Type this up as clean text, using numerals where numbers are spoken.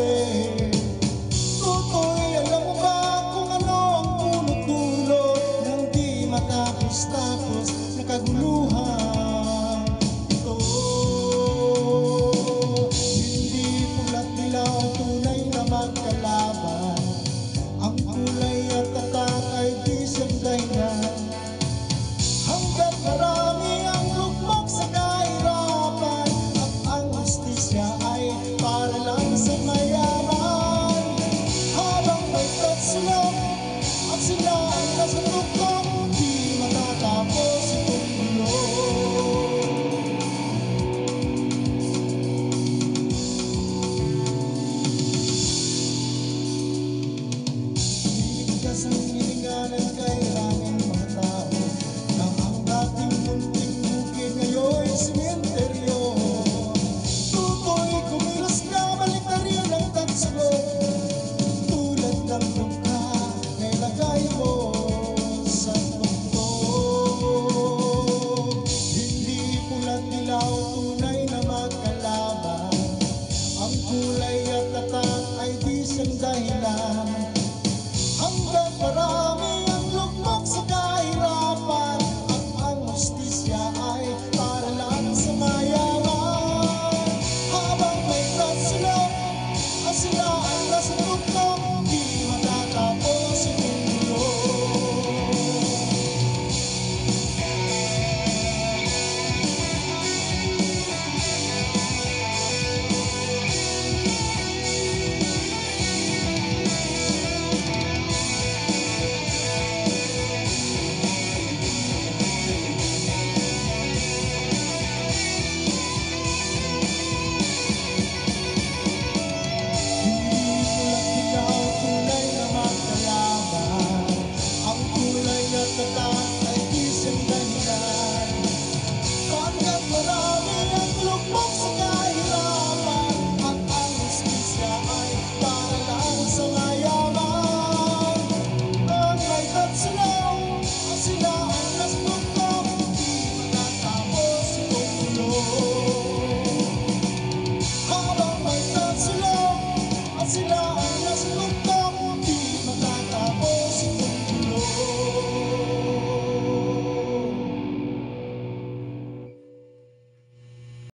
gabi. Tutoy, alam mo ba kung ano ang punot-dulot ng di matapos-tapos na kaguluhan ito? Hindi pula't dilaw ang tunay na magkalaban. Ang kulay at tatak ay di siyang dahilan. Hanggat marami ang lugmok sa kahirapan, at ang hustisya ay para lang sa mayaman. Habang may tatsulok at sila ang nasa tuktok, di matatapos itong mundo. Bigkas ang hininganan kay ranging mga tao, nang ang dating munting bukid ngayon'y simenteryo. Tutoy, kumilos ka, balik na rin ang tatsulok, tulad ng luka na ilagay mo sa tuktok. Hindi pula't dilaw, tunay na magkalaban. Ang kulay at tatak ay di siyang dahilan. Hanggat marami ang lugmok sa kahirapan, at ang hustisya ay para lang sa mayaman. Habang may tatsulok at sila ang nasa tuktok, di matatapos itong mundo. Sila